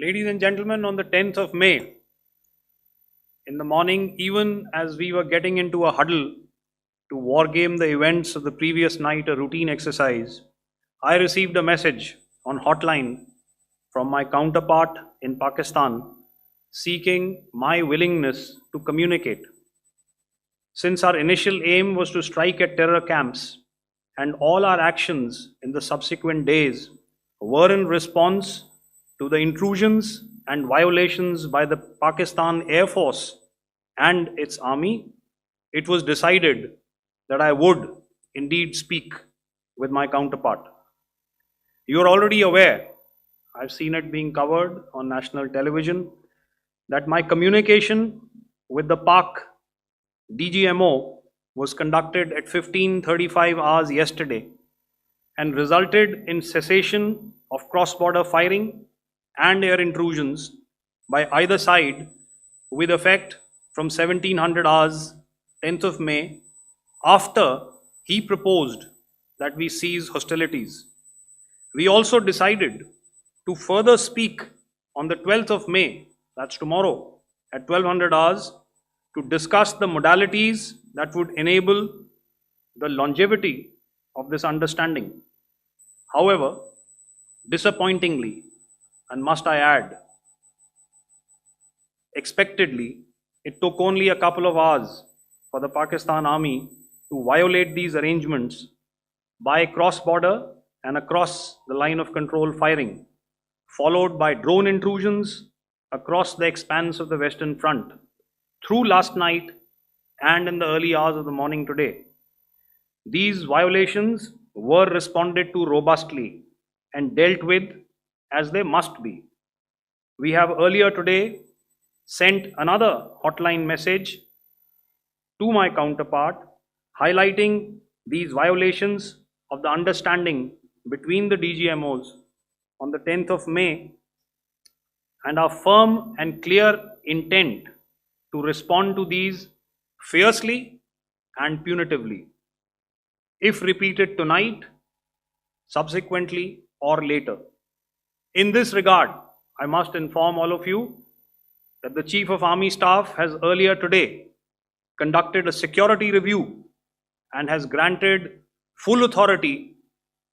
Ladies and gentlemen, on the 10th of May, in the morning, even as we were getting into a huddle to wargame the events of the previous night, a routine exercise, I received a message on hotline from my counterpart in Pakistan seeking my willingness to communicate. Since our initial aim was to strike at terror camps, and all our actions in the subsequent days were in response to the intrusions and violations by the Pakistan Air Force and its army, it was decided that I would indeed speak with my counterpart. You are already aware, I've seen it being covered on national television, that my communication with the Pak DGMO was conducted at 15:35 hours yesterday and resulted in cessation of cross-border firing and air intrusions by either side with effect from 1700 hours 10th of May after he proposed that we cease hostilities. We also decided to further speak on the 12th of May, that's tomorrow, at 1200 hours to discuss the modalities that would enable the longevity of this understanding. However, disappointingly, and must I add, expectedly, it took only a couple of hours for the Pakistan Army to violate these arrangements by cross-border and across the line of control firing, followed by drone intrusions across the expanse of the Western Front through last night and in the early hours of the morning today. These violations were responded to robustly and dealt with as they must be. We have earlier today sent another hotline message to my counterpart highlighting these violations of the understanding between the DGMOs on the 10th of May and our firm and clear intent to respond to these fiercely and punitively, if repeated tonight, subsequently, or later. In this regard, I must inform all of you that the Chief of Army Staff has earlier today conducted a security review and has granted full authority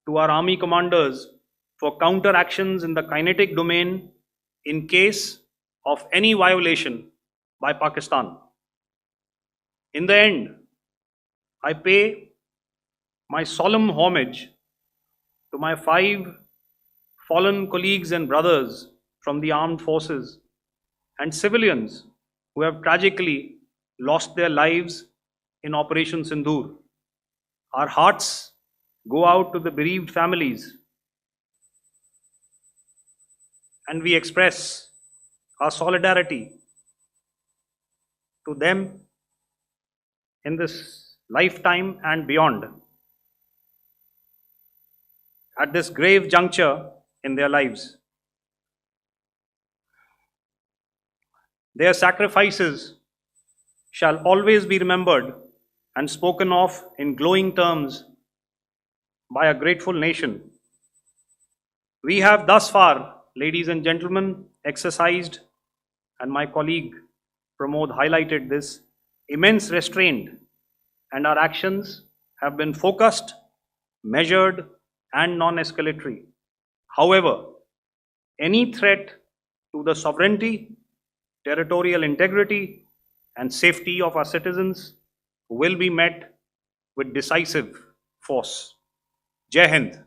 to our Army commanders for counteractions in the kinetic domain in case of any violation by Pakistan. In the end, I pay my solemn homage to my 5 fallen colleagues and brothers from the armed forces and civilians who have tragically lost their lives in Operation Sindoor. Our hearts go out to the bereaved families and we express our solidarity to them in this lifetime and beyond at this grave juncture in their lives. Their sacrifices shall always be remembered and spoken of in glowing terms by a grateful nation. We have thus far, ladies and gentlemen, exercised, and my colleague Pramod highlighted this, immense restraint, and our actions have been focused, measured, and non-escalatory. However, any threat to the sovereignty, territorial integrity, and safety of our citizens will be met with decisive force. Jai Hind.